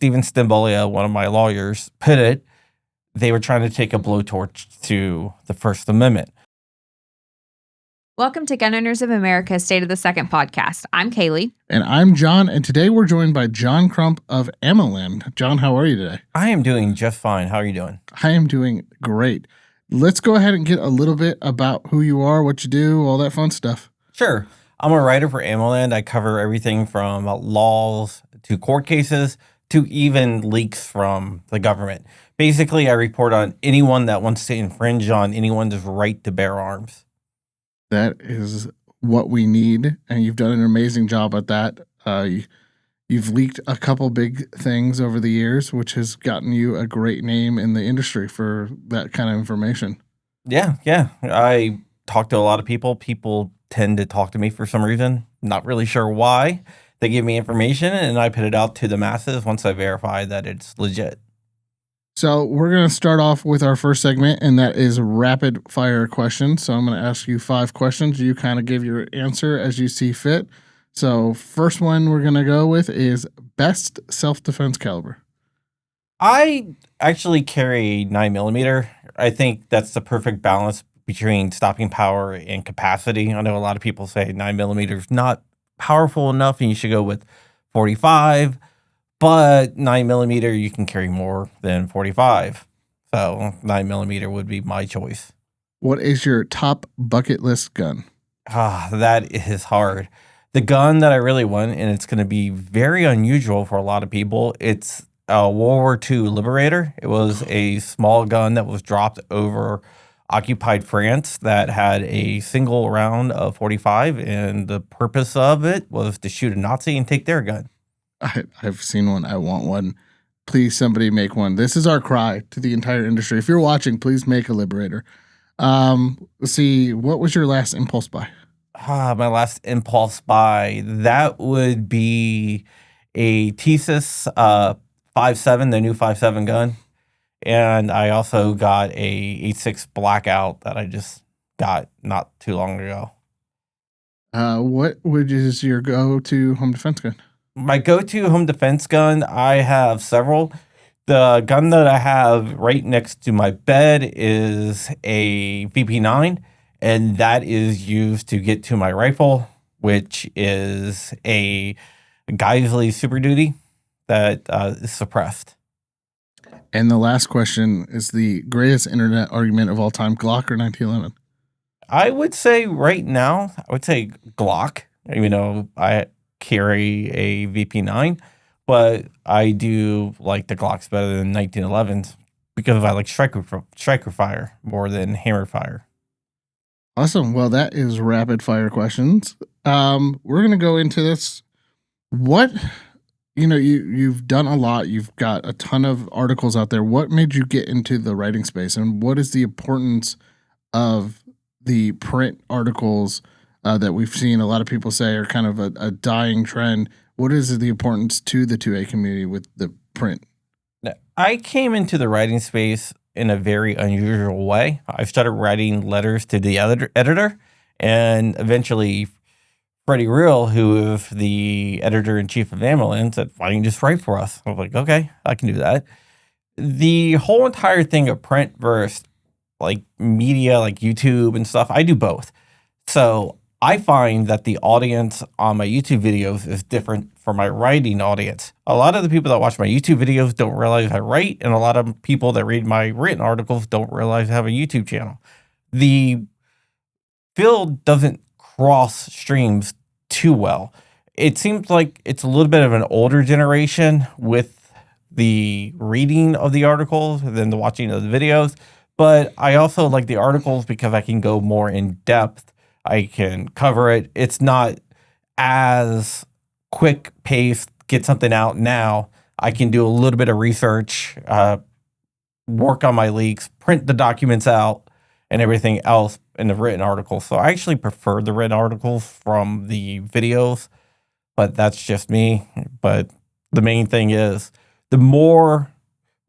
Stephen Stimbolia, one of my lawyers, put it, they were trying to take a blowtorch to the First Amendment. Welcome to Gun Owners of America State of the Second podcast. I'm Kailey. And I'm John, and today we're joined by John Crump of AmmoLand. John, how are you today? I am doing just fine. How are you doing? I am doing great. Let's go ahead and get a little bit about who you are, what you do, all that fun stuff. Sure. I'm a writer for AmmoLand. I cover everything from laws to court cases to even leaks from the government. Basically, I report on anyone that wants to infringe on anyone's right to bear arms. That is what we need, and you've done an amazing job at that. You've leaked a couple big things over the years, which has gotten you a great name in the industry for that kind of information. Yeah. I talk to a lot of people. People tend to talk to me for some reason. Not really sure why. They give me information, and I put it out to the masses once I verify that it's legit. So we're going to start off with our first segment, and that is rapid fire questions. So I'm going to ask you 5 questions. You kind of give your answer as you see fit. So first one we're going to go with is best self-defense caliber. I actually carry 9mm. I think that's the perfect balance between stopping power and capacity. I know a lot of people say 9mm is not powerful enough and you should go with 45. But 9mm, you can carry more than 45. So 9mm would be my choice. What is your top bucket list gun? That is hard. The gun that I really want, and it's going to be very unusual for a lot of people, it's a World War II Liberator. It was a small gun that was dropped over occupied France that had a single round of 45, and the purpose of it was to shoot a Nazi and take their gun. I've seen one. I want one. Please, somebody make one. This is our cry to the entire industry. If you're watching, please make a Liberator. Let's see. What was your last impulse buy? My last impulse buy, that would be a Thesis 5.7, the new 5.7 gun. And I also got a 8.6 Blackout that I just got not too long ago. What is your go-to home defense gun? My go-to home defense gun, I have several. The gun that I have right next to my bed is a VP9, and that is used to get to my rifle, which is a Geisley Super Duty that is suppressed. And the last question is the greatest internet argument of all time, Glock or 1911? I would say right now, Glock. I carry a VP9, but I do like the Glocks better than 1911s because I like striker fire more than hammer fire. Awesome. Well, that is rapid fire questions. We're going to go into this. What, you've done a lot. You've got a ton of articles out there. What made you get into the writing space, and what is the importance of the print articles that we've seen a lot of people say are kind of a dying trend? What is the importance to the 2A community with the print? I came into the writing space in a very unusual way. I started writing letters to the editor, and eventually Freddie Real, who is the editor-in-chief of AmmoLand, said, "Why don't you just write for us?" I was like, okay, I can do that. The whole entire thing of print versus like media, like YouTube and stuff, I do both. So I find that the audience on my YouTube videos is different from my writing audience. A lot of the people that watch my YouTube videos don't realize I write, and a lot of people that read my written articles don't realize I have a YouTube channel. The field doesn't cross streams too well. It seems like it's a little bit of an older generation with the reading of the articles than the watching of the videos, but I also like the articles because I can go more in depth. I can cover it. It's not as quick paced, get something out now. I can do a little bit of research, work on my leaks, print the documents out, and everything else in the written articles. So I actually prefer the written articles from the videos, but that's just me. But the main thing is the more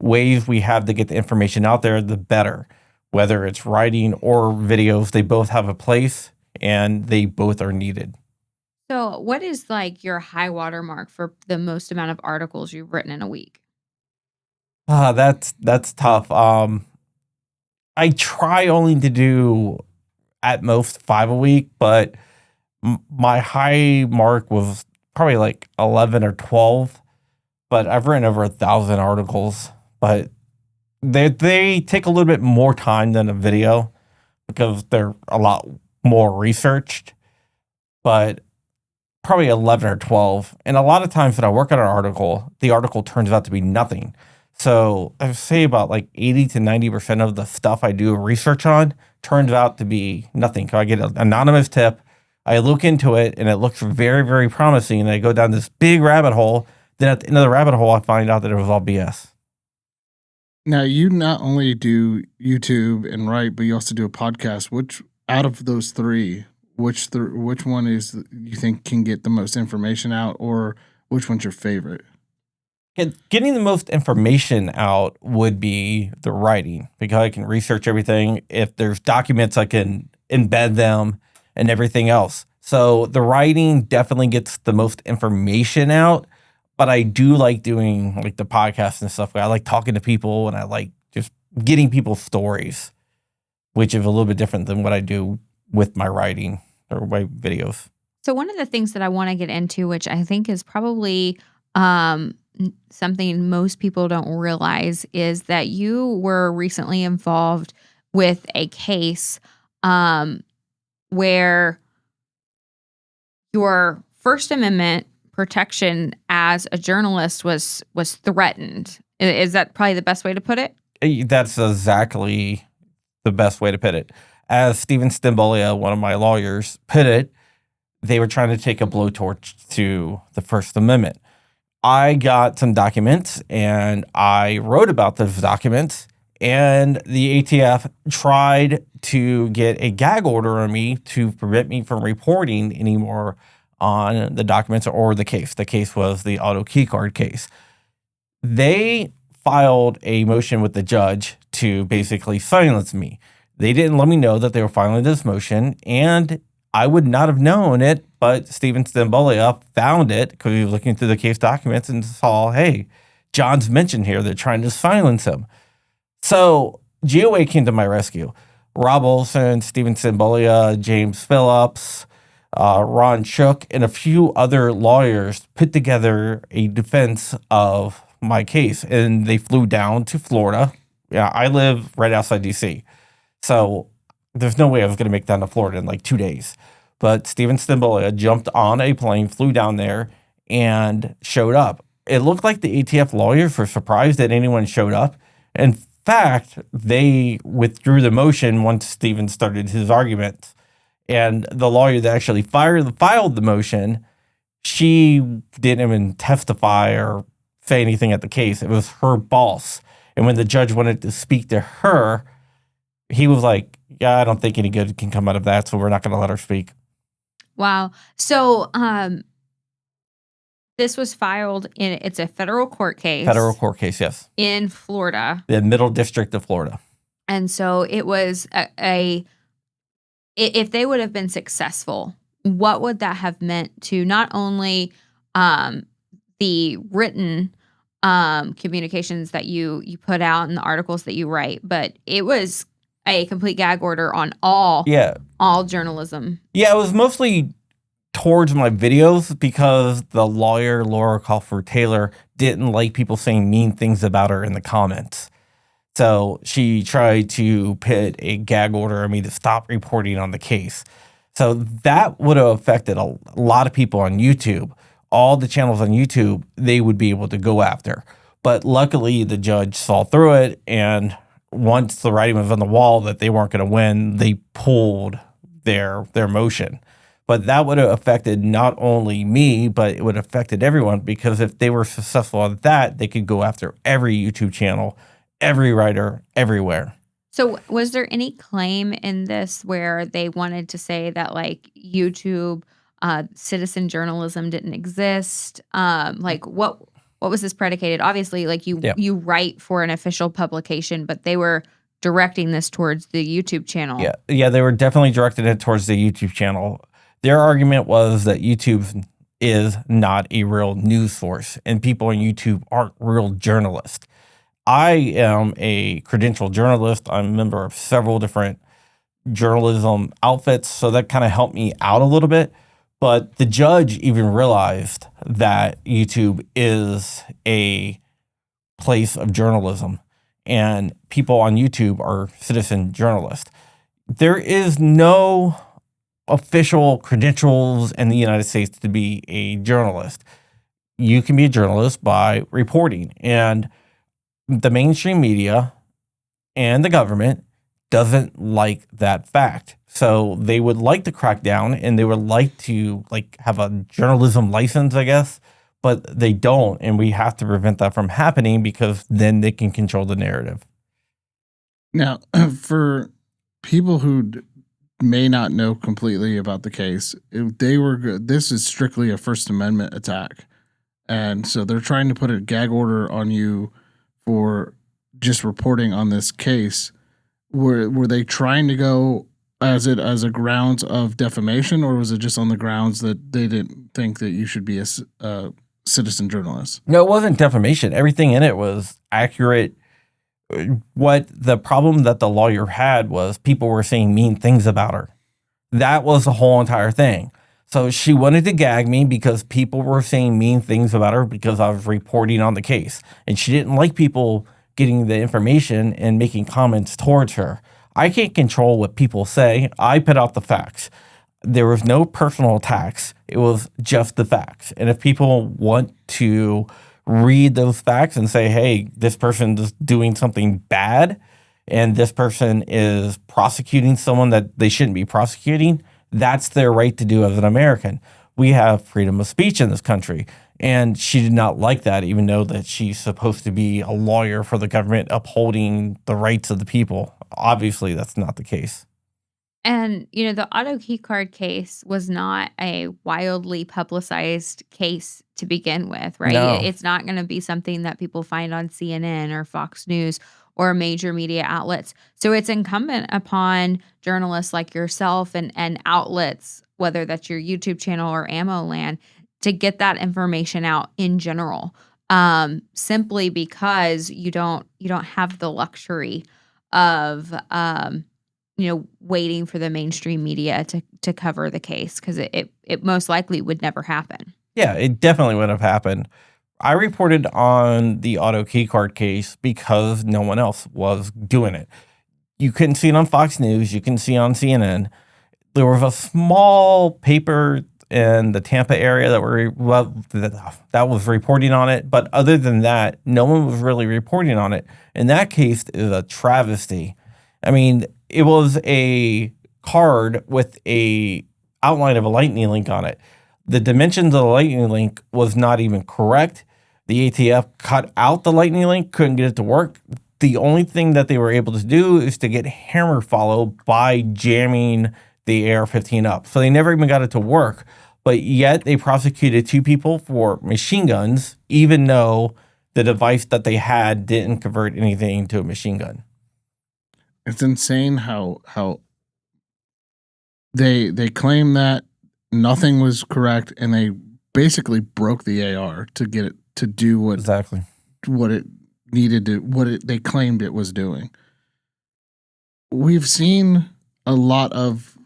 ways we have to get the information out there, the better. Whether it's writing or videos, they both have a place and they both are needed. So what is like your high water mark for the most amount of articles you've written in a week? That's tough. I try only to do at most 5 a week, but my high mark was probably like 11 or 12. But I've written over 1,000 articles. But they take a little bit more time than a video because they're a lot more researched. But probably 11 or 12. And a lot of times when I work on an article, the article turns out to be nothing. So I say about like 80 to 90% of the stuff I do research on turns out to be nothing. So I get an anonymous tip, I look into it, and it looks very, very promising. And I go down this big rabbit hole. Then at the end of the rabbit hole, I find out that it was all BS. Now, you not only do YouTube and write, but you also do a podcast. Which out of those three, which one is you think can get the most information out, or which one's your favorite? Getting the most information out would be the writing because I can research everything. If there's documents, I can embed them and everything else. So the writing definitely gets the most information out, but I do like doing like the podcast and stuff. I like talking to people and I like just getting people's stories, which is a little bit different than what I do with my writing or my videos. So one of the things that I want to get into, which I think is probably something most people don't realize, is that you were recently involved with a case where your First Amendment protection as a journalist was threatened. Is that probably the best way to put it? That's exactly the best way to put it. As Stephen Stimbolia, one of my lawyers, put it, they were trying to take a blowtorch to the First Amendment. I got some documents and I wrote about those documents, and the ATF tried to get a gag order on me to prevent me from reporting anymore on the documents or the case. The case was the auto key card case. They filed a motion with the judge to basically silence me. They didn't let me know that they were filing this motion, and I would not have known it, but Stephen Stimbolia found it because he was looking through the case documents and saw, hey, John's mentioned here. They're trying to silence him. So GOA came to my rescue. Rob Olson, Stephen Stimbolia, James Phillips, Ron Shook, and a few other lawyers put together a defense of my case, and they flew down to Florida. Yeah, I live right outside D.C., so there's no way I was going to make it down to Florida in like 2 days. But Stephen Stimbolia jumped on a plane, flew down there, and showed up. It looked like the ATF lawyers were surprised that anyone showed up. In fact, they withdrew the motion once Stephen started his argument. And the lawyer that actually filed the motion, she didn't even testify or say anything at the case. It was her boss. And when the judge wanted to speak to her, he was like, yeah, I don't think any good can come out of that, so we're not going to let her speak. Wow. So this was filed it's a federal court case. Federal court case, yes. In Florida. The Middle District of Florida. And so it was if they would have been successful, what would that have meant to not only the written communications that you put out and the articles that you write, but it was a complete gag order on all journalism. Yeah, it was mostly towards my videos because the lawyer, Laura Crawford Taylor, didn't like people saying mean things about her in the comments. So she tried to put a gag order on me to stop reporting on the case. So that would have affected a lot of people on YouTube. All the channels on YouTube, they would be able to go after. But luckily, the judge saw through it, and once the writing was on the wall that they weren't going to win, they pulled their motion. But that would have affected not only me, but it would have affected everyone, because if they were successful on that, they could go after every YouTube channel, every writer, everywhere. So was there any claim in this where they wanted to say that like YouTube citizen journalism didn't exist? Like what was this predicated? Obviously, like you write for an official publication, but they were directing this towards the YouTube channel. Yeah, they were definitely directing it towards the YouTube channel. Their argument was that YouTube is not a real news source, and people on YouTube aren't real journalists. I am a credentialed journalist. I'm a member of several different journalism outfits, so that kind of helped me out a little bit. But the judge even realized that YouTube is a place of journalism, and people on YouTube are citizen journalists. There is no official credentials in the United States to be a journalist. You can be a journalist by reporting, and the mainstream media and the government doesn't like that fact. So they would like to crack down, and they would like to have a journalism license, I guess, but they don't, and we have to prevent that from happening because then they can control the narrative. Now, for people who may not know completely about the case, this is strictly a First Amendment attack. And so they're trying to put a gag order on you for just reporting on this case. Were they trying to go as a grounds of defamation, or was it just on the grounds that they didn't think that you should be a citizen journalist? No, it wasn't defamation. Everything in it was accurate. What the problem that the lawyer had was people were saying mean things about her. That was the whole entire thing. So she wanted to gag me because people were saying mean things about her because I was reporting on the case. And she didn't like people getting the information and making comments towards her. I can't control what people say. I put out the facts. There was no personal attacks. It was just the facts. And if people want to read those facts and say, hey, this person is doing something bad and this person is prosecuting someone that they shouldn't be prosecuting, that's their right to do as an American. We have freedom of speech in this country. And she did not like that, even though that she's supposed to be a lawyer for the government upholding the rights of the people. Obviously, that's not the case. And, the auto key card case was not a wildly publicized case to begin with, right? No. It's not going to be something that people find on CNN or Fox News or major media outlets. So it's incumbent upon journalists like yourself and outlets, whether that's your YouTube channel or AmmoLand, to get that information out in general. Simply because you don't have the luxury of waiting for the mainstream media to cover the case, because it most likely would never happen. Yeah, it definitely would have happened. I reported on the auto key card case because no one else was doing it. You couldn't see it on Fox News. You couldn't see it on CNN. There was a small paper in the Tampa area that was reporting on it. But other than that, no one was really reporting on it. And that case is a travesty. I mean, it was a card with a outline of a lightning link on it. The dimensions of the lightning link was not even correct. The ATF cut out the lightning link, couldn't get it to work. The only thing that they were able to do is to get hammer follow by jamming the AR-15 up. So they never even got it to work. But yet they prosecuted 2 people for machine guns, even though the device that they had didn't convert anything to a machine gun. It's insane how they claim that nothing was correct, and they basically broke the AR to get it to do what it needed to, they claimed it was doing. We've seen a lot of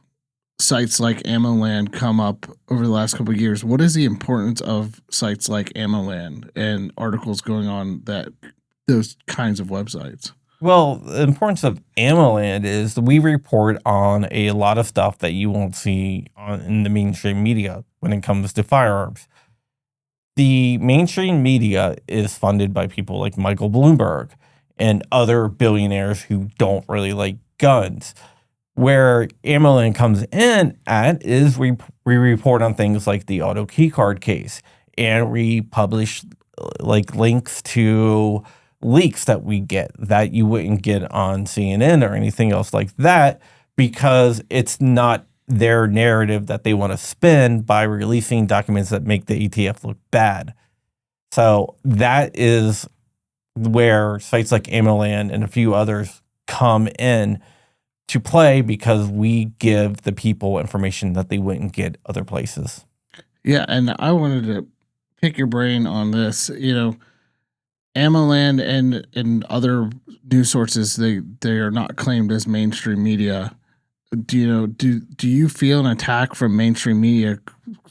sites like AmmoLand come up over the last couple of years. What is the importance of sites like AmmoLand and articles going on those kinds of websites? Well, the importance of AmmoLand is we report on a lot of stuff that you won't see in the mainstream media when it comes to firearms. The mainstream media is funded by people like Michael Bloomberg and other billionaires who don't really like guns. Where AmmoLand comes in at is we report on things like the auto key card case, and we publish links to leaks that we get that you wouldn't get on CNN or anything else like that, because it's not their narrative that they want to spin by releasing documents that make the ATF look bad. So that is where sites like AmmoLand and a few others come in to play, because we give the people information that they wouldn't get other places. Yeah, and I wanted to pick your brain on this. AmmoLand and other news sources, they are not claimed as mainstream media. Do you feel an attack from mainstream media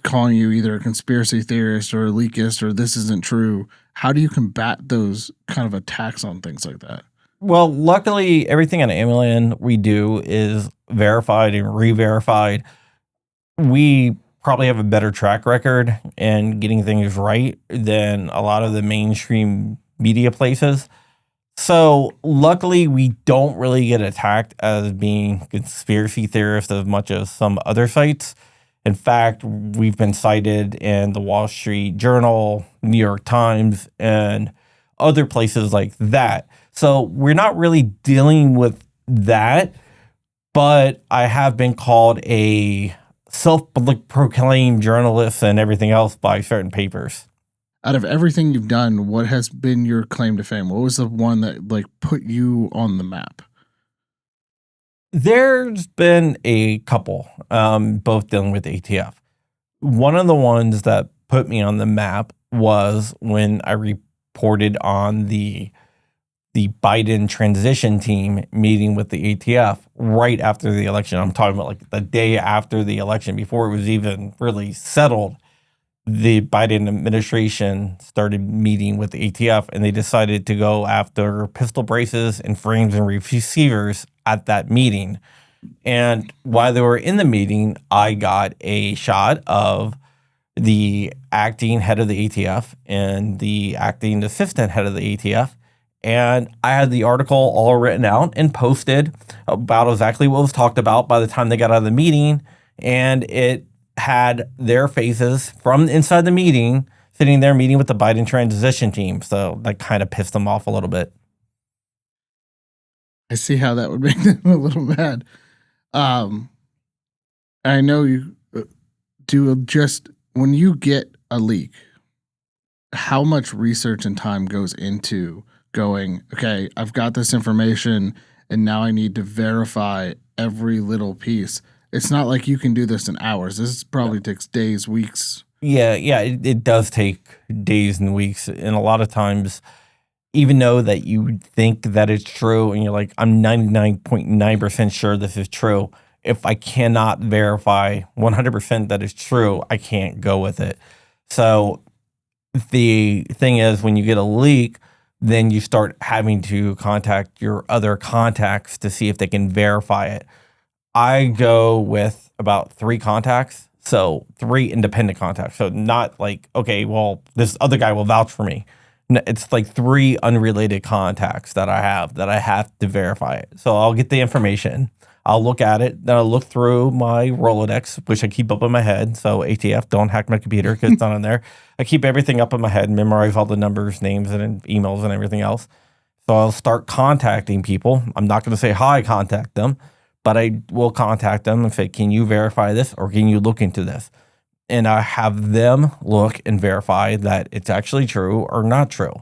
calling you either a conspiracy theorist or a leakist or this isn't true? How do you combat those kind of attacks on things like that? Well, luckily, everything on AmmoLand we do is verified and re-verified. We probably have a better track record in getting things right than a lot of the mainstream media places. So luckily, we don't really get attacked as being conspiracy theorists as much as some other sites. In fact, we've been cited in the Wall Street Journal, New York Times, and other places like that. So we're not really dealing with that, but I have been called a self-proclaimed journalist and everything else by certain papers. Out of everything you've done, what has been your claim to fame? What was the one that like put you on the map? There's been a couple, both dealing with ATF. One of the ones that put me on the map was when I reported on the Biden transition team meeting with the ATF right after the election. I'm talking about like the day after the election, before it was even really settled. The Biden administration started meeting with the ATF, and they decided to go after pistol braces and frames and receivers at that meeting. And while they were in the meeting, I got a shot of the acting head of the ATF and the acting assistant head of the ATF. And I had the article all written out and posted about exactly what was talked about by the time they got out of the meeting. And it had their faces from inside the meeting sitting there meeting with the Biden transition team. So that kind of pissed them off a little bit. I see how that would make them a little mad. I know you do just when you get a leak, how much research and time goes into going, okay, I've got this information and now I need to verify every little piece. It's not like you can do this in hours. This probably takes days, weeks. Yeah, it does take days and weeks. And a lot of times, even though that you think that it's true and you're like, I'm 99.9% sure this is true, if I cannot verify 100% that it's true, I can't go with it. So the thing is, when you get a leak, then you start having to contact your other contacts to see if they can verify it. I go with about 3 contacts, so 3 independent contacts. So not like, okay, well, this other guy will vouch for me. It's like 3 unrelated contacts that I have to verify it. So I'll get the information. I'll look at it. Then I'll look through my Rolodex, which I keep up in my head. So ATF, don't hack my computer because it's not on there. I keep everything up in my head, memorize all the numbers, names, and emails and everything else. So I'll start contacting people. I'm not going to say hi, contact them. But I will contact them and say, can you verify this or can you look into this? And I have them look and verify that it's actually true or not true.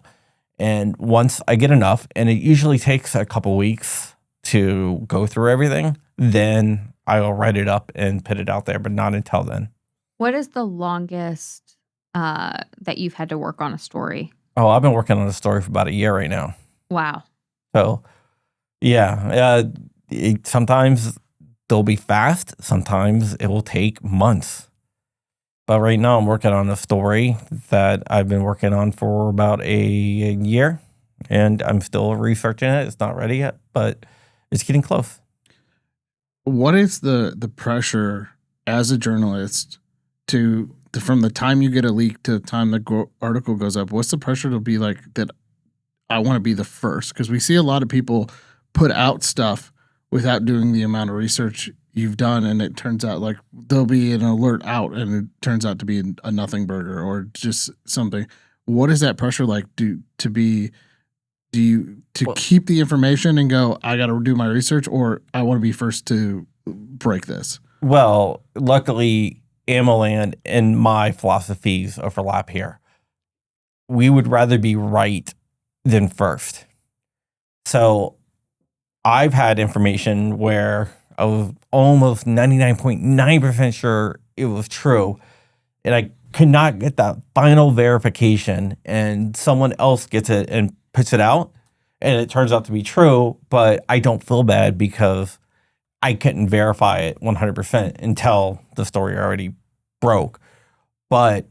And once I get enough, and it usually takes a couple weeks to go through everything, then I will write it up and put it out there, but not until then. What is the longest that you've had to work on a story? Oh, I've been working on a story for about a year right now. Wow. So, yeah. Sometimes they'll be fast. Sometimes it will take months. But right now I'm working on a story that I've been working on for about a year, and I'm still researching it. It's not ready yet, but it's getting close. What is the pressure as a journalist to from the time you get a leak to the time the article goes up? What's the pressure to be like that? I want to be the first, because we see a lot of people put out stuff without doing the amount of research you've done, and it turns out like there'll be an alert out and it turns out to be a nothing burger or just something. What is that pressure like keep the information and go, I got to do my research, or I want to be first to break this? Well, luckily AmmoLand and my philosophies overlap here. We would rather be right than first. So I've had information where I was almost 99.9% sure it was true, and I could not get that final verification and someone else gets it and puts it out and it turns out to be true, but I don't feel bad because I couldn't verify it 100% until the story already broke. But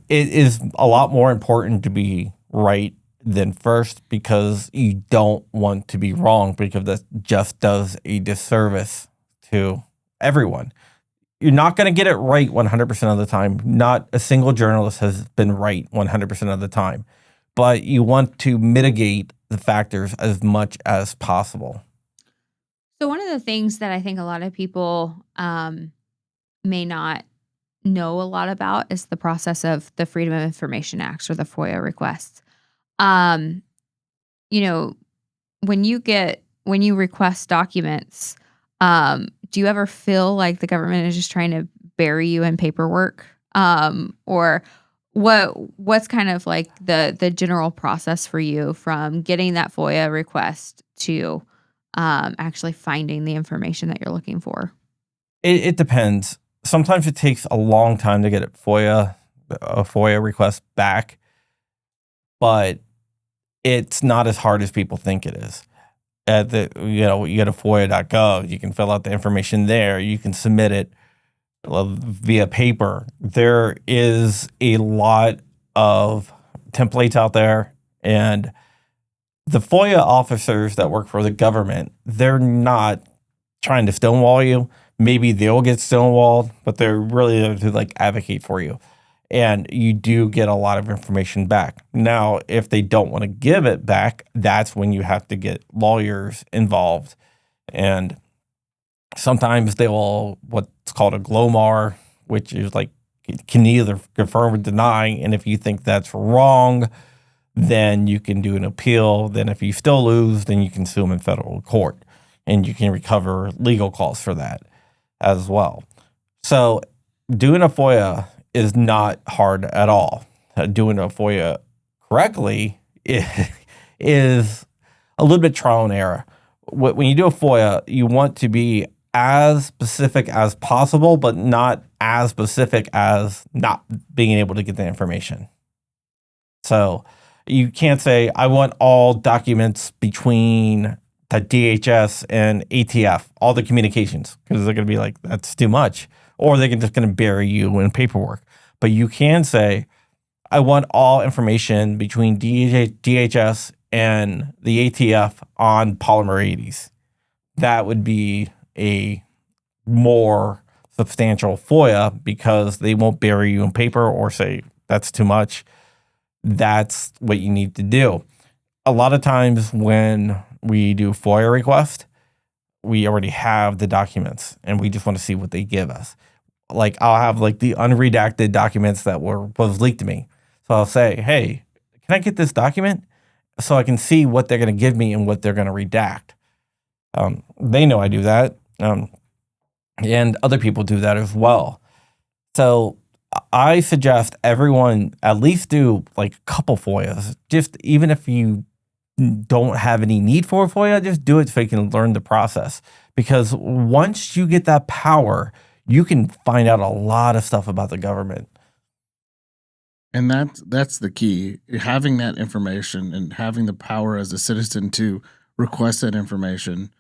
it is a lot more important to be right than first because you don't want to be wrong because that just does a disservice to everyone. You're not going to get it right 100% of the time. Not a single journalist has been right 100% of the time. But you want to mitigate the factors as much as possible. So one of the things that I think a lot of people may not know a lot about is the process of the Freedom of Information Act or the FOIA requests. Um, you know, when you request documents, do you ever feel like the government is just trying to bury you in paperwork? Or what's kind of like the general process for you from getting that FOIA request to actually finding the information that you're looking for? It depends. Sometimes it takes a long time to get a FOIA request back, but it's not as hard as people think it is. You go to Foya.gov, you can fill out the information there, you can submit it via paper. There is a lot of templates out there, and the FOIA officers that work for the government, they're not trying to stonewall you. Maybe they'll get stonewalled, but they're really there to like advocate for you. And you do get a lot of information back. Now, if they don't want to give it back, that's when you have to get lawyers involved. And sometimes they will what's called a GLOMAR, which is like can either confirm or deny. And if you think that's wrong, then you can do an appeal. Then if you still lose, then you can sue them in federal court. And you can recover legal costs for that as well. So doing a FOIA is not hard at all. Doing a FOIA correctly is a little bit trial and error. When you do a FOIA, you want to be as specific as possible, but not as specific as not being able to get the information. So you can't say, I want all documents between the DHS and ATF, all the communications, because they're going to be like, that's too much. Or they're just going to bury you in paperwork. But you can say, I want all information between DHS and the ATF on polymer 80s. That would be a more substantial FOIA because they won't bury you in paper or say, that's too much. That's what you need to do. A lot of times when we do FOIA request, we already have the documents and we just want to see what they give us. Like I'll have like the unredacted documents that was leaked to me. So I'll say, hey, can I get this document so I can see what they're going to give me and what they're going to redact? They know I do that. And other people do that as well. So I suggest everyone at least do like a couple FOIAs. Just even if you don't have any need for a FOIA, just do it so you can learn the process. Because once you get that power, you can find out a lot of stuff about the government. And that's the key. Having that information and having the power as a citizen to request that information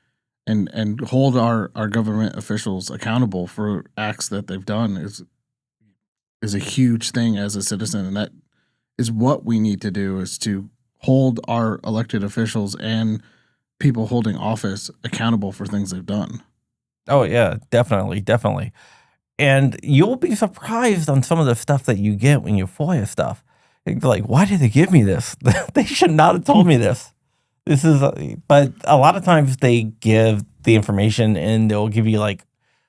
and hold our government officials accountable for acts that they've done is a huge thing as a citizen. And that is what we need to do, is to hold our elected officials and people holding office accountable for things they've done. Oh, yeah, definitely. And you'll be surprised on some of the stuff that you get when you FOIA stuff. You're like, why did they give me this? They should not have told me this. But a lot of times they give the information and they'll give you like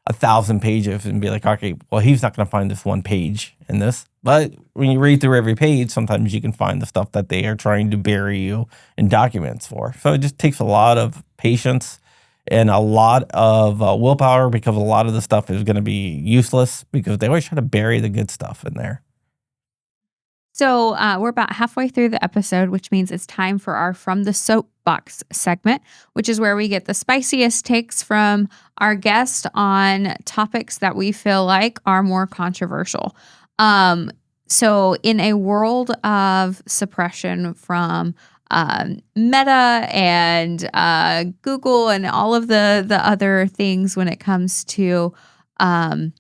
1,000 pages and be like, okay, well, he's not going to find this one page in this. But when you read through every page, sometimes you can find the stuff that they are trying to bury you in documents for. So it just takes a lot of patience and a lot of willpower, because a lot of the stuff is going to be useless because they always try to bury the good stuff in there. So we're about halfway through the episode, which means it's time for our From the Soapbox segment, which is where we get the spiciest takes from our guest on topics that we feel like are more controversial. So in a world of suppression from Meta and Google and all of the other things when it comes to um,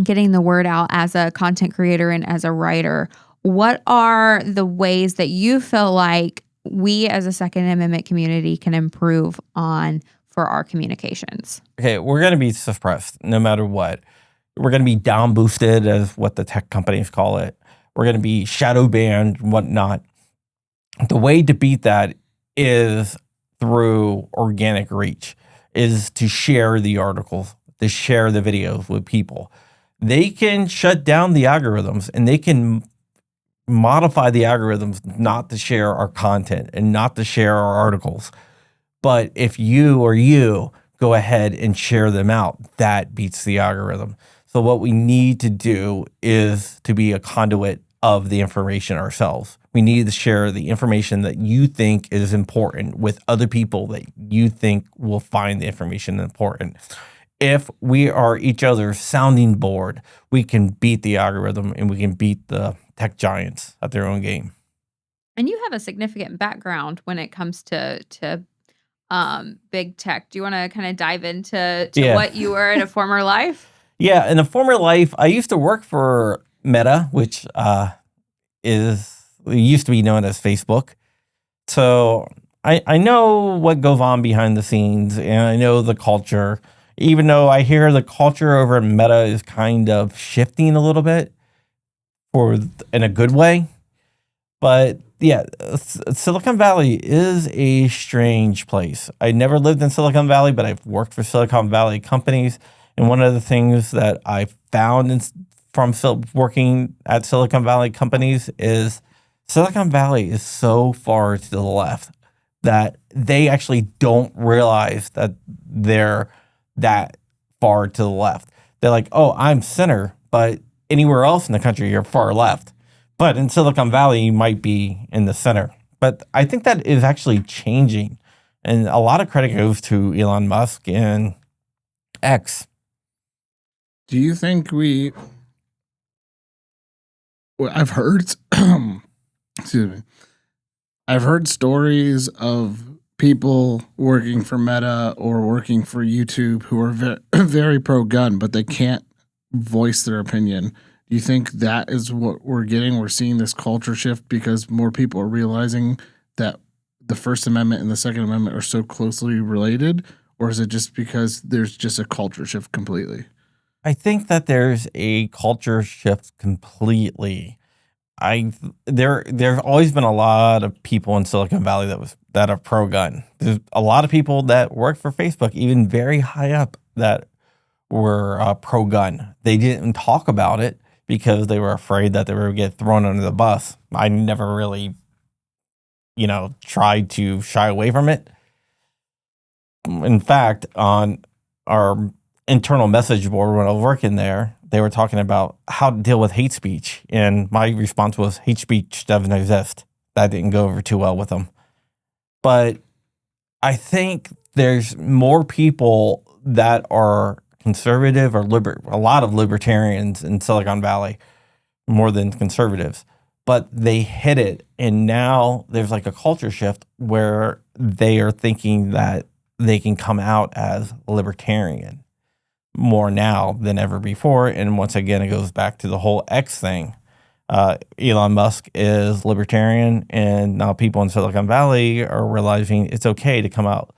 getting the word out as a content creator and as a writer, what are the ways that you feel like we as a Second Amendment community can improve on for our communications? Okay, we're going to be suppressed no matter what. We're going to be down boosted, as what the tech companies call it. We're going to be shadow banned, whatnot. The way to beat that is through organic reach, is to share the articles, to share the videos with people. They can shut down the algorithms and they can modify the algorithms not to share our content and not to share our articles. But if you go ahead and share them out, that beats the algorithm. So what we need to do is to be a conduit of the information ourselves. We need to share the information that you think is important with other people that you think will find the information important. If we are each other's sounding board, we can beat the algorithm and we can beat the tech giants at their own game. And you have a significant background when it comes to big tech. Do you want to kind of dive into what you were in a former life? Yeah, in a former life, I used to work for Meta, which used to be known as Facebook. So I know what goes on behind the scenes, and I know the culture. Even though I hear the culture over at Meta is kind of shifting a little bit in a good way. But yeah, Silicon Valley is a strange place. I never lived in Silicon Valley, but I've worked for Silicon Valley companies. And one of the things that I found from working at Silicon Valley companies is Silicon Valley is so far to the left that they actually don't realize that they're that far to the left. They're like, oh, I'm center, but anywhere else in the country, you're far left. But in Silicon Valley, you might be in the center. But I think that is actually changing. And a lot of credit goes to Elon Musk and X. Do you think I've heard, excuse me, I've heard stories of people working for Meta or working for YouTube who are very pro-gun, but they can't voice their opinion. Do you think that is what we're getting? We're seeing this culture shift because more people are realizing that the First Amendment and the Second Amendment are so closely related? Or is it just because there's just a culture shift completely? I think that there's a culture shift completely. There's always been a lot of people in Silicon Valley that are pro-gun. There's a lot of people that work for Facebook, even very high up, that were pro-gun. They didn't talk about it because they were afraid that they were going to get thrown under the bus. I never really, tried to shy away from it. In fact, on our internal message board when I was working there, they were talking about how to deal with hate speech. And my response was, hate speech doesn't exist. That didn't go over too well with them. But I think there's more people that are conservative or a lot of libertarians in Silicon Valley, more than conservatives. But they hit it. And now there's like a culture shift where they are thinking that they can come out as libertarian more now than ever before. And once again, it goes back to the whole X thing. Elon Musk is libertarian, and now people in Silicon Valley are realizing it's okay to come out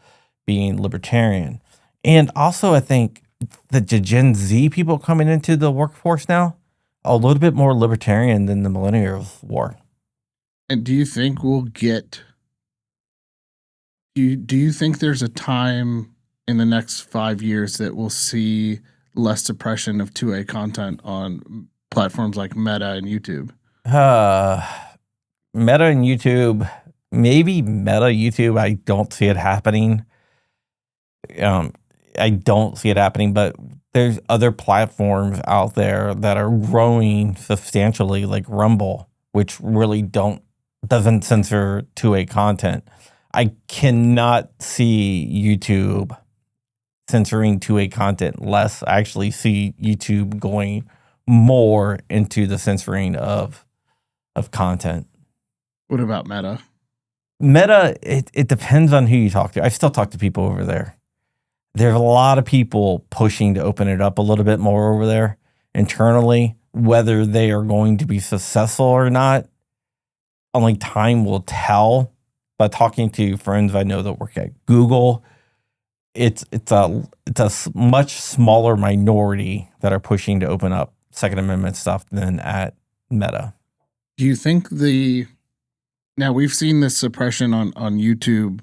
being libertarian. And also, I think the Gen Z people coming into the workforce now, a little bit more libertarian than the millennials were. And do you think we'll get... Do you think there's a time in the next 5 years that we'll see less suppression of 2A content on platforms like Meta and YouTube? Meta and YouTube, maybe Meta, YouTube, I don't see it happening. I don't see it happening, but there's other platforms out there that are growing substantially, like Rumble, which really doesn't censor 2A content. I cannot see YouTube censoring 2A content, less I actually see YouTube going more into the censoring of content. What about Meta? Meta, it depends on who you talk to. I still talk to people over there. There's a lot of people pushing to open it up a little bit more over there internally. Whether they are going to be successful or not, only time will tell. But talking to friends I know that work at Google, it's a much smaller minority that are pushing to open up Second Amendment stuff than at Meta. Do you think now we've seen this suppression on YouTube,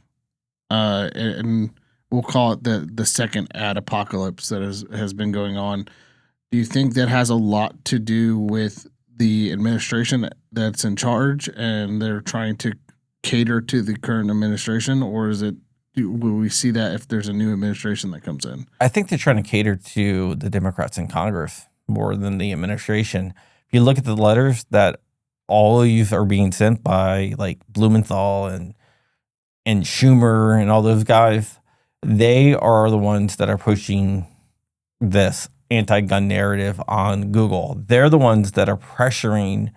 and we'll call it the second ad apocalypse that has been going on. Do you think that has a lot to do with the administration that's in charge and they're trying to cater to the current administration, or will we see that if there's a new administration that comes in? I think they're trying to cater to the Democrats in Congress more than the administration. If you look at the letters that all of these are being sent by like Blumenthal and Schumer and all those guys, they are the ones that are pushing this anti-gun narrative on Google. They're the ones that are pressuring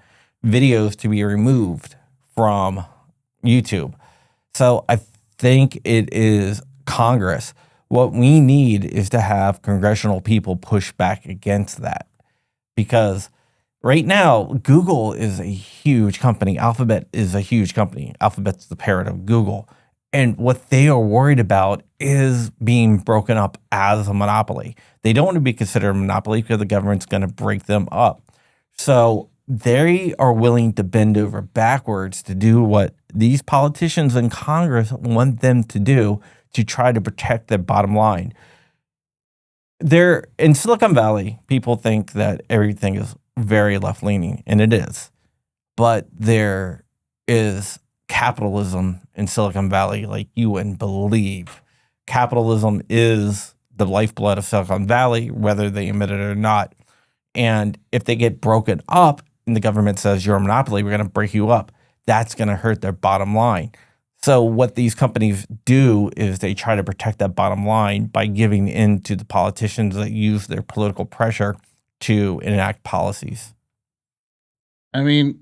videos to be removed from YouTube. So I think it is Congress. What we need is to have congressional people push back against that, because right now Google is a huge company. Alphabet is a huge company. Alphabet's the parent of Google. And what they are worried about is being broken up as a monopoly. They don't want to be considered a monopoly because the government's going to break them up. So they are willing to bend over backwards to do what these politicians in Congress want them to do to try to protect their bottom line. They're in Silicon Valley, people think that everything is very left-leaning, and it is. But there is capitalism in Silicon Valley like you wouldn't believe. Capitalism is the lifeblood of Silicon Valley, whether they admit it or not. And if they get broken up and the government says you're a monopoly, we're going to break you up, that's going to hurt their bottom line. So what these companies do is they try to protect that bottom line by giving in to the politicians that use their political pressure to enact policies. I mean,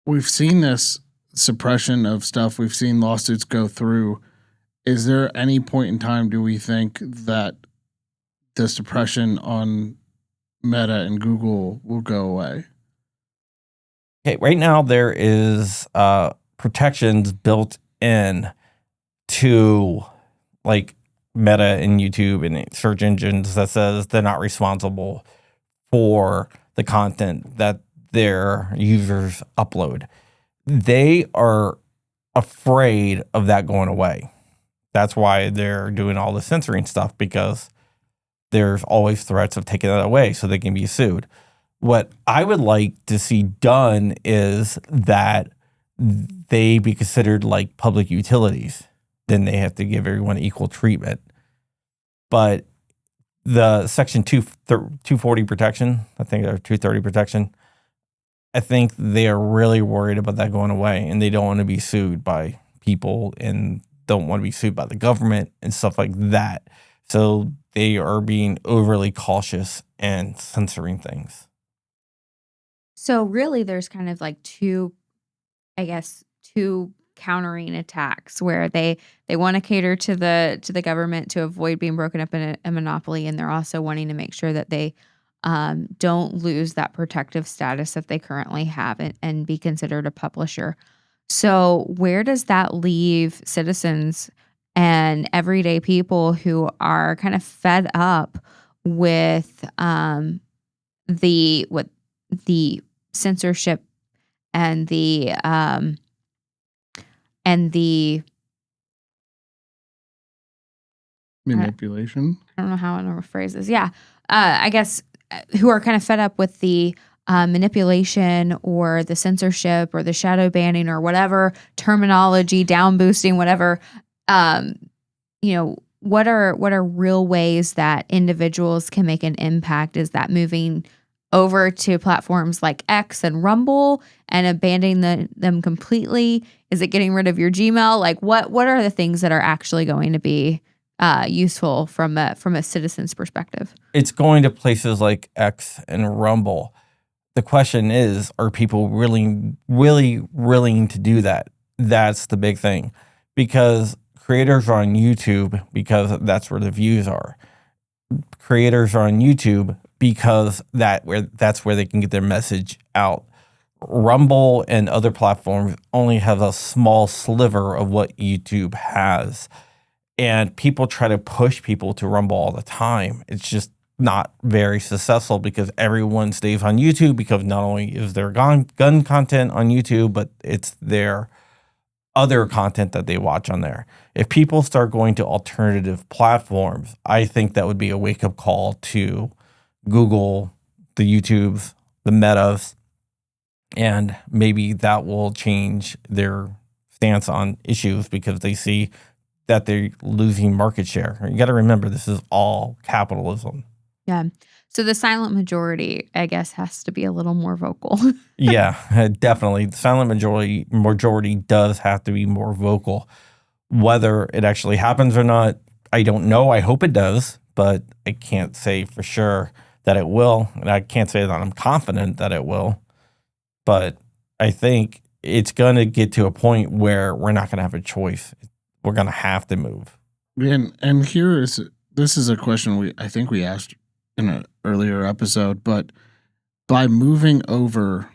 we've seen this suppression of stuff. We've seen lawsuits go through. Is there any point in time do we think that the suppression on Meta and Google will go away? Okay, right now there is protections built in to like Meta and YouTube and search engines that says they're not responsible for the content that their users upload. They are afraid of that going away. That's why they're doing all the censoring stuff, because there's always threats of taking that away so they can be sued. What I would like to see done is that they be considered like public utilities. Then they have to give everyone equal treatment. But the Section 240 protection, I think, or 230 protection, I think they are really worried about that going away, and they don't want to be sued by people and don't want to be sued by the government and stuff like that. So they are being overly cautious and censoring things. So really, there's kind of like two countering attacks where they want to cater to the government to avoid being broken up in a monopoly, and they're also wanting to make sure that they don't lose that protective status that they currently have and be considered a publisher. So where does that leave citizens and everyday people who are kind of fed up with the censorship and the manipulation? I don't know how I want to phrase this. Yeah. I guess who are kind of fed up with the manipulation or the censorship or the shadow banning or whatever terminology, down boosting, whatever. What are real ways that individuals can make an impact? Is that moving over to platforms like X and Rumble and abandoning them completely? Is it getting rid of your Gmail? Like what are the things that are actually going to be useful from a citizen's perspective. It's going to places like X and Rumble. The question is, are people really willing to do that? That's the big thing, because creators are on YouTube because that's where the views are. Creators are on YouTube because that's where they can get their message out. Rumble and other platforms only have a small sliver of what YouTube has. And people try to push people to Rumble all the time. It's just not very successful because everyone stays on YouTube, because not only is there gun content on YouTube, but it's their other content that they watch on there. If people start going to alternative platforms, I think that would be a wake-up call to Google, the YouTubes, the Metas, and maybe that will change their stance on issues because they see that they're losing market share. You got to remember, this is all capitalism. Yeah. So the silent majority, I guess, has to be a little more vocal. Yeah, definitely. The silent majority does have to be more vocal. Whether it actually happens or not, I don't know. I hope it does, but I can't say for sure that it will. And I can't say that I'm confident that it will. But I think it's going to get to a point where we're not going to have a choice. We're going to have to move. And this is a question I think we asked in an earlier episode, but by moving over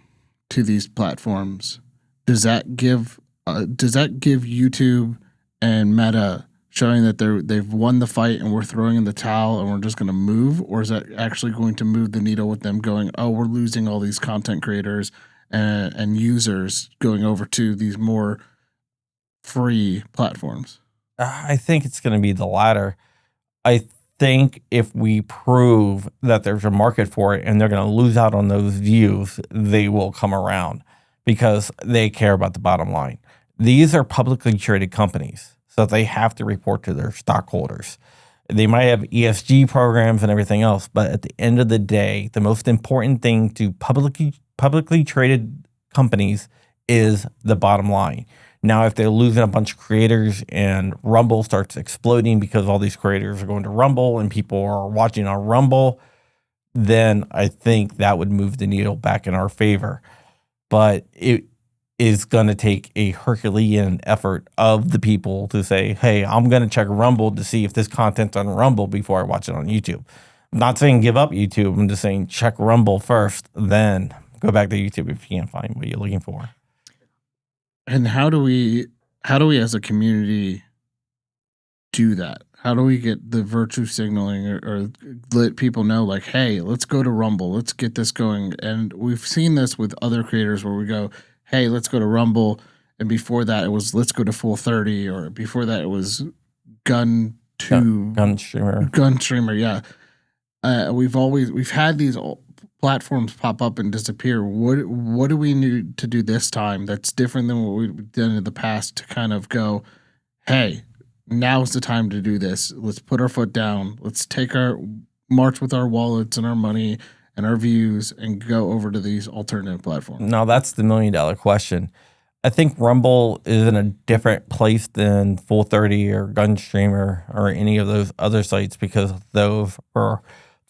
to these platforms, does that give YouTube and Meta showing that they've won the fight and we're throwing in the towel and we're just going to move, or is that actually going to move the needle with them going, oh, we're losing all these content creators and users going over to these more free platforms? I think it's going to be the latter. I think if we prove that there's a market for it and they're going to lose out on those views, they will come around because they care about the bottom line. These are publicly traded companies, so they have to report to their stockholders. They might have ESG programs and everything else, but at the end of the day, the most important thing to publicly traded companies is the bottom line. Now, if they're losing a bunch of creators and Rumble starts exploding because all these creators are going to Rumble and people are watching on Rumble, then I think that would move the needle back in our favor. But it is going to take a Herculean effort of the people to say, hey, I'm going to check Rumble to see if this content's on Rumble before I watch it on YouTube. I'm not saying give up YouTube. I'm just saying check Rumble first, then go back to YouTube if you can't find what you're looking for. And how do we as a community do that? How do we get the virtue signaling or let people know, like, hey, let's go to Rumble, let's get this going? And we've seen this with other creators where we go, hey, let's go to Rumble, and before that it was let's go to Full 30, or before that it was Gun Streamer. Yeah, we've had these platforms pop up and disappear. What do we need to do this time that's different than what we've done in the past to kind of go, hey, now's the time to do this. Let's put our foot down. Let's take our march with our wallets and our money and our views and go over to these alternative platforms. Now, that's the $1 million question. I think Rumble is in a different place than Full 30 or Gun Streamer or any of those other sites because those are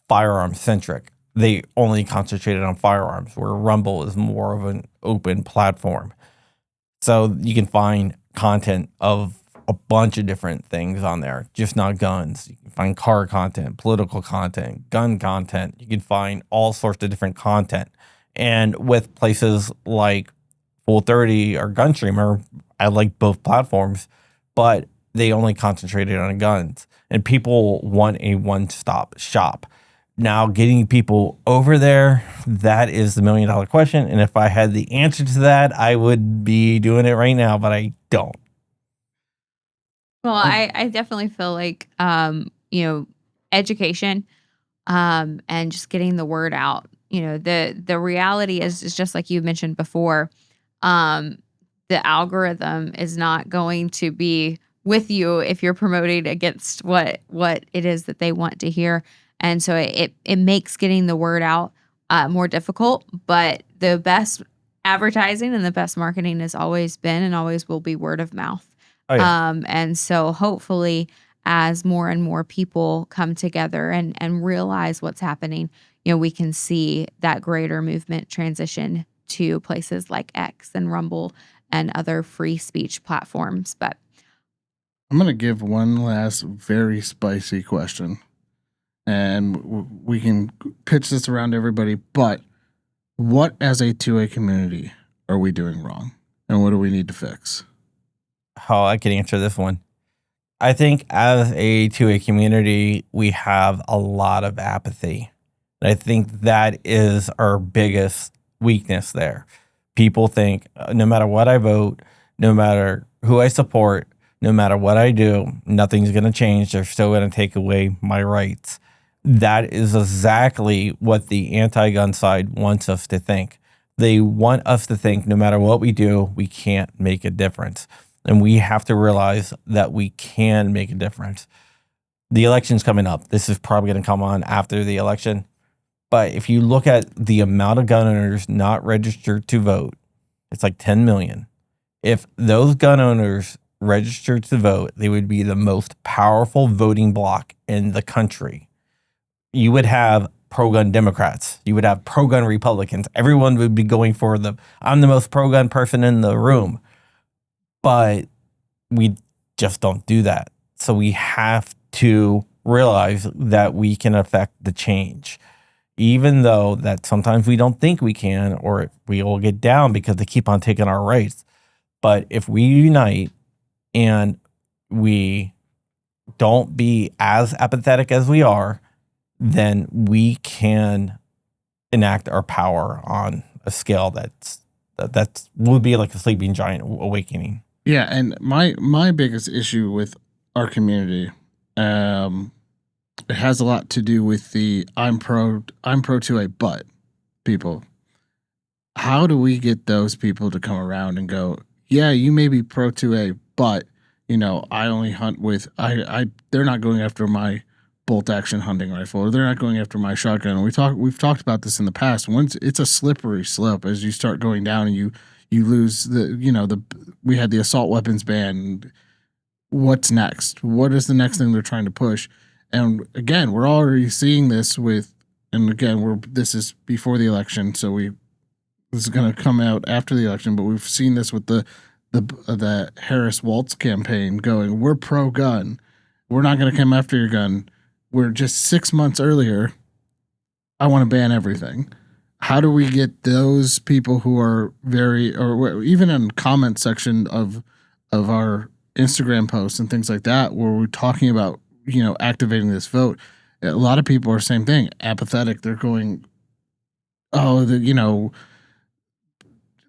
firearm centric. They only concentrated on firearms, where Rumble is more of an open platform. So you can find content of a bunch of different things on there, just not guns. You can find car content, political content, gun content. You can find all sorts of different content. And with places like Full 30 or Gun Streamer, I like both platforms, but they only concentrated on guns. And people want a one-stop shop. Now, getting people over there, that is the $1 million question. And if I had the answer to that, I would be doing it right now, but I don't. Well, I definitely feel like, education and just getting the word out. The reality is just like you mentioned before, the algorithm is not going to be with you if you're promoting against what it is that they want to hear. And so it makes getting the word out more difficult. But the best advertising and the best marketing has always been and always will be word of mouth. Oh, yeah. And so hopefully as more and more people come together and realize what's happening, we can see that greater movement transition to places like X and Rumble and other free speech platforms. But I'm going to give one last very spicy question, and we can pitch this around to everybody. But what, as a 2A community, are we doing wrong? And what do we need to fix? How I can answer this one. I think as a 2A community, we have a lot of apathy. And I think that is our biggest weakness there. People think no matter what I vote, no matter who I support, no matter what I do, nothing's going to change. They're still going to take away my rights. That is exactly what the anti-gun side wants us to think. They want us to think no matter what we do, we can't make a difference. And we have to realize that we can make a difference. The election's coming up. This is probably going to come on after the election. But if you look at the amount of gun owners not registered to vote, it's like 10 million. If those gun owners registered to vote, they would be the most powerful voting bloc in the country. You would have pro-gun Democrats. You would have pro-gun Republicans. Everyone would be going for I'm the most pro-gun person in the room. But we just don't do that. So we have to realize that we can affect the change. Even though that sometimes we don't think we can, or we will get down because they keep on taking our rights. But if we unite and we don't be as apathetic as we are, then we can enact our power on a scale that would be like a sleeping giant awakening. Yeah, and my biggest issue with our community, it has a lot to do with the I'm pro 2A but people. How do we get those people to come around and go, yeah, you may be pro 2A, but I only hunt with they're not going after my bolt action hunting rifle, or they're not going after my shotgun. We've talked about this in the past. Once it's a slippery slope as you start going down and you lose we had the assault weapons ban. What's next? What is the next thing they're trying to push? And again, we're already seeing this this is before the election, so this is going to come out after the election, but we've seen this with the Harris Waltz campaign going, we're pro-gun. We're not going to come after your gun. We're just 6 months earlier. I want to ban everything. How do we get those people who are or even in comment section of our Instagram posts and things like that, where we're talking about, activating this vote? A lot of people are same thing, apathetic. They're going,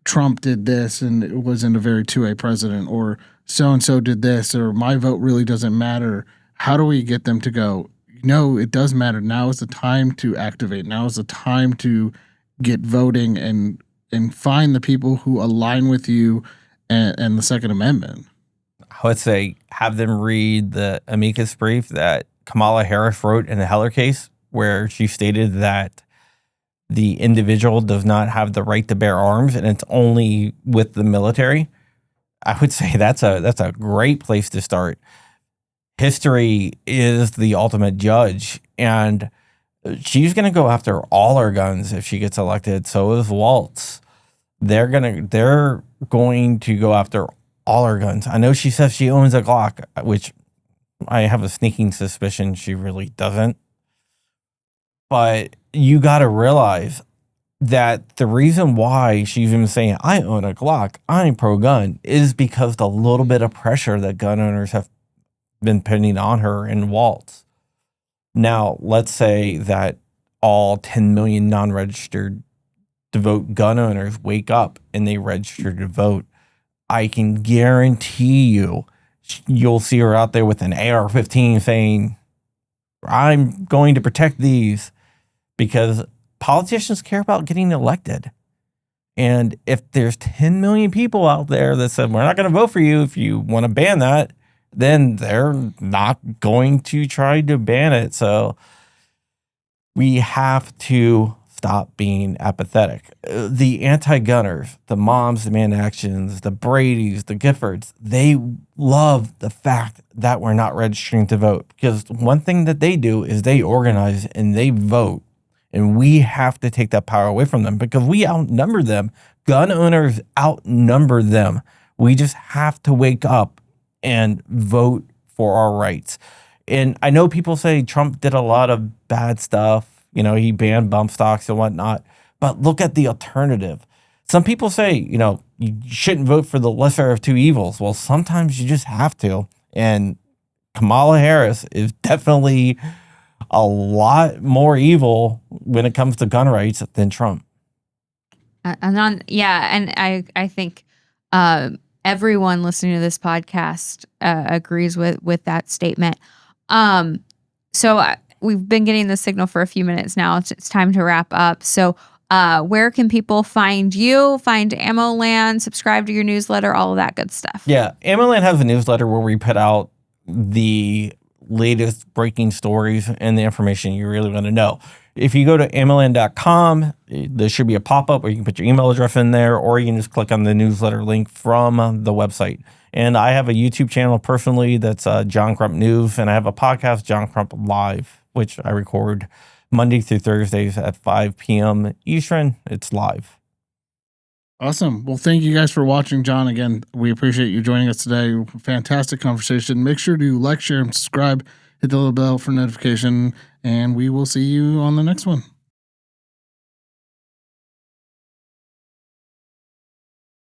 Trump did this and it wasn't a very 2A president, or so-and-so did this, or my vote really doesn't matter. How do we get them to go, no, it does matter. Now is the time to activate. Now is the time to get voting and find the people who align with you and the Second Amendment. I would say have them read the amicus brief that Kamala Harris wrote in the Heller case, where she stated that the individual does not have the right to bear arms, and it's only with the military. I would say that's a great place to start. History is the ultimate judge, and she's going to go after all our guns if she gets elected. So is Waltz. They're going to go after all our guns. I know she says she owns a Glock, which I have a sneaking suspicion she really doesn't. But you got to realize that the reason why she's even saying, I own a Glock, I'm pro-gun, is because the little bit of pressure that gun owners have been putting on her in Waltz. Now, let's say that all 10 million non-registered to vote gun owners wake up and they register to vote. I can guarantee you'll see her out there with an AR-15 saying, I'm going to protect these, because politicians care about getting elected. And if there's 10 million people out there that said, we're not going to vote for you if you want to ban that, then they're not going to try to ban it. So we have to stop being apathetic. The anti-gunners, the Moms Demand Actions, the Bradys, the Giffords, they love the fact that we're not registering to vote, because one thing that they do is they organize and they vote, and we have to take that power away from them because we outnumber them. Gun owners outnumber them. We just have to wake up and vote for our rights. And I know people say Trump did a lot of bad stuff. You know, he banned bump stocks and whatnot. But look at the alternative. Some people say, you know, you shouldn't vote for the lesser of two evils. Well, sometimes you just have to. And Kamala Harris is definitely a lot more evil when it comes to gun rights than Trump. And I think everyone listening to this podcast agrees with that statement. So we've been getting the signal for a few minutes now. It's time to wrap up. So where can people find you, find AmmoLand, subscribe to your newsletter, all of that good stuff? Yeah, AmmoLand has a newsletter where we put out the latest breaking stories and the information you really want to know. If you go to AmmoLand.com, there should be a pop-up where you can put your email address in there, or you can just click on the newsletter link from the website. And I have a YouTube channel personally that's John Crump News, and I have a podcast, John Crump Live, which I record Monday through Thursdays at 5 p.m. Eastern. It's live. Awesome. Well, thank you guys for watching, John. Again, we appreciate you joining us today. Fantastic conversation. Make sure to like, share, and subscribe. Hit the little bell for notification, and we will see you on the next one.